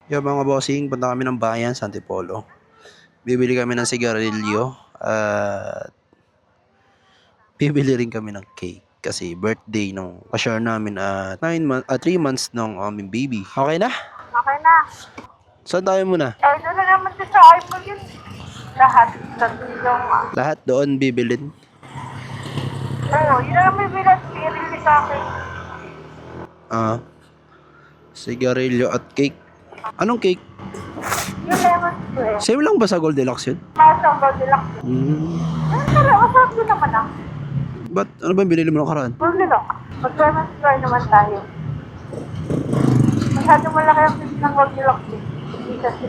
Yo mga bossing, punta kami ng bayan, sa Antipolo. Bibili kami ng sigarilyo at bibili rin kami ng cake kasi birthday nung ka-share namin at 3 months ng aming baby. Okay na? Okay na. Saan tayo muna? Eh, doon na naman sa iPhone yun. Lahat. Tatlong, Lahat doon bibilin. oo, yun na naman yung pinili sa akin. Ah, sigarilyo at cake. Anong cake? Yung lemon square. Same lang ba sa Goldilocks yun? Masang Goldilocks. Ano pala, masarap din naman ah. Ba't ano ba yung binili mo ng karaan? Goldilocks. Mag-lemon square naman tayo. Masyado malaki ang piece ng Goldilocks eh. Hindi kasi.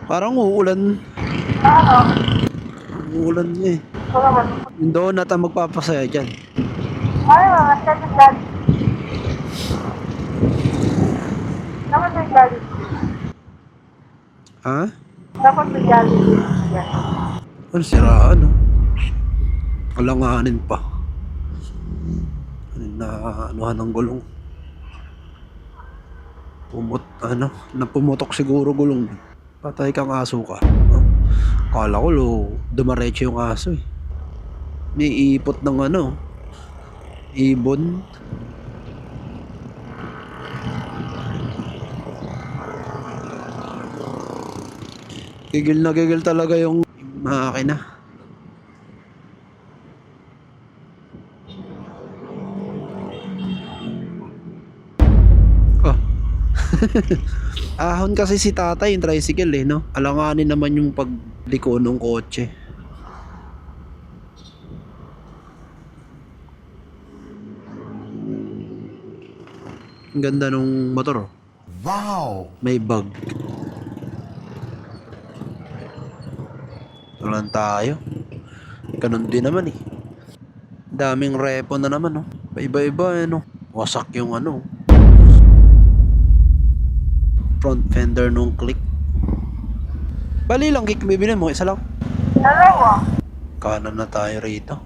Parang uulan. Oo. Uulan niya eh. Ito naman. Yung donut ang magpapasaya dyan. Ay, mamasya yung daddy. Dapat may daddy. Ha? Dapat may daddy. Yan. Ano siraan no? Alanganin pa. Na anuhan ng gulong. Napumutok siguro gulong. Patay kang aso ka. Huh? Kala ko dumaretso yung aso eh. May ipot ng ibon. Gigil talaga yung makina. Oh. Ahon kasi si tatay yung tricycle eh, no? Alanganin naman yung pagliko ng kotse. Ang ganda nung motor. Wow! May bag. Tulan tayo. Ganun din naman eh. Daming repo na naman, no? Iba-iba, no? Wasak yung front fender nung click. Bali lang kick bibili mo, isa lang. Dalawa. Kanan na tayo rito.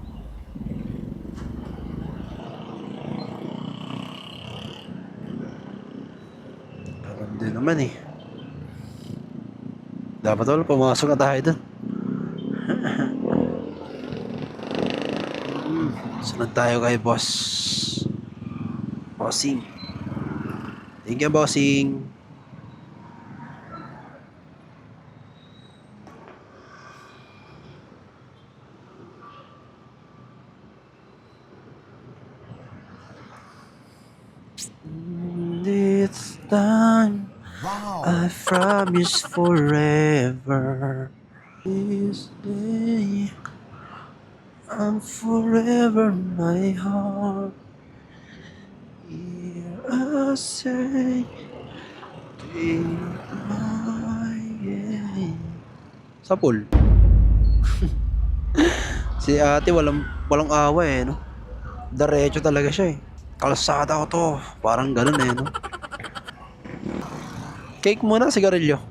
Kanan din naman eh. Dapat wala, pumasok na tayo dun. Sunod tayo kay boss. Bossing. Thank you, bossing. This time, Wow! I promise forever. This day, I'm forever my heart. Here I say, take my hand. Sa pool. Si ate walang awa eh, no? Diretso talaga siya eh. Kalsada ko to. Parang ganun eh, no? Cake muna, sigarilyo.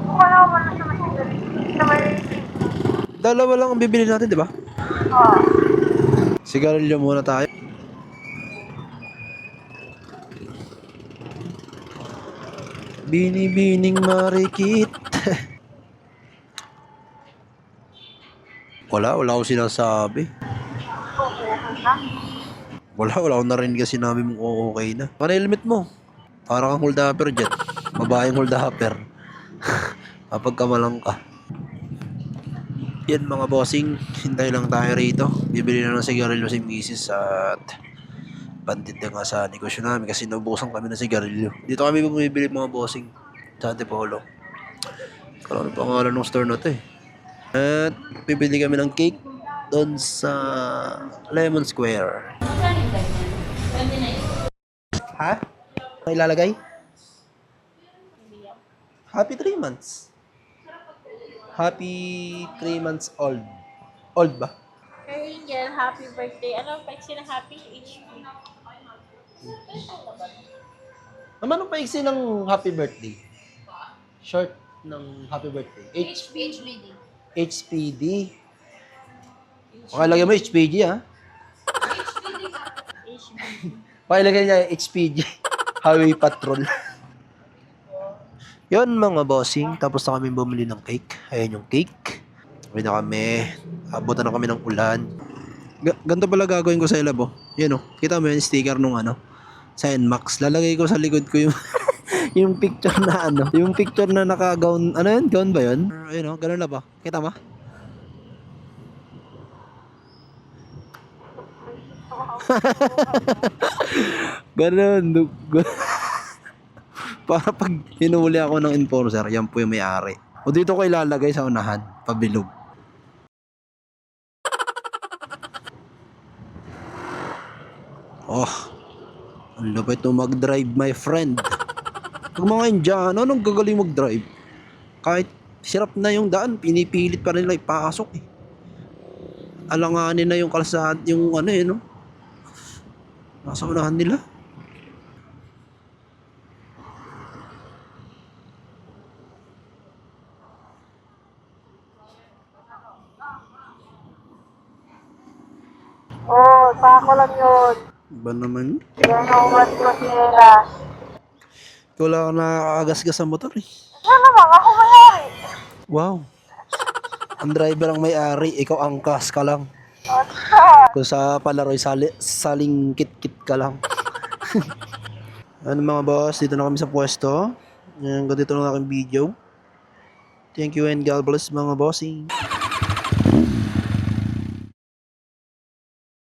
Wala ko na sa masigalit. Sa may... Dalawa lang ang bibili natin, di ba? Oo. Sigarilyo muna tayo. Binibining marikit. wala akong sinasabi. Wala akong narinig kasi namin mong okay na. Para helmet mo. Para kang hold upper dyan. Babaeng hold upper. Mapagkamalang ka. Yan mga bossing. Hintay lang tayo rito. Bibili na ng sigarilyo si Mrs. at bandit na nga sa negosyo namin kasi naubusan kami ng sigarilyo. Dito kami bumibili mga bossing sa Antipolo. Kala ano pangalan ng store na to eh. At bibili kami ng cake doon sa Lemon Square. Ha? Ano ilalagay? Happy 3 months. Happy 3 months old. Old ba? Hey Angel, happy birthday. Ano pa na happy HP? Naman ang paiksi ng happy birthday? Short ng happy birthday. HBD. HPD. Pakilagay mo HPG ha? HBD. Pakilagay niya HPG. Highway patrol. Yun mga bossing, tapos na kami bumili ng cake. Ayan yung cake. Uwi na kami. Abutan na kami ng ulan. Ganito pala gagawin ko sa ilab, oh. Yan, oh. Kita mo yung sticker nung ano, sa NMAX. Lalagay ko sa likod ko yung yung picture na ano, yung picture na naka-gown, ano yun? Gown ba yun? Ayun, oh. Ganun na ba? Kita mo? Ganun. Para pag hinuli ako ng enforcer, yan po yung may-ari. O dito ko ilalagay sa unahan, pabilog. Oh, ang lupit mo mag-drive, my friend. Pag mga Indiano, anong gagaling mag-drive? Kahit sirap na yung daan, pinipilit pa rin nila ipasok eh. Alanganin na yung kalsada, yung ano eh, no? Nasa unahan nila. Oo, sako lang yun. Ba naman? Yan ang umat ko nila. Ikaw lang ang nakakagasgas sa motor eh. Ano naman, ako mayari. Wow. Ang driver ang may-ari, ikaw angkas ka lang. Kung sa palaroy, saling kit-kit ka lang. Ano mga boss, dito na kami sa pwesto. Hanggang dito na ang aking video. Thank you and God bless mga bossing.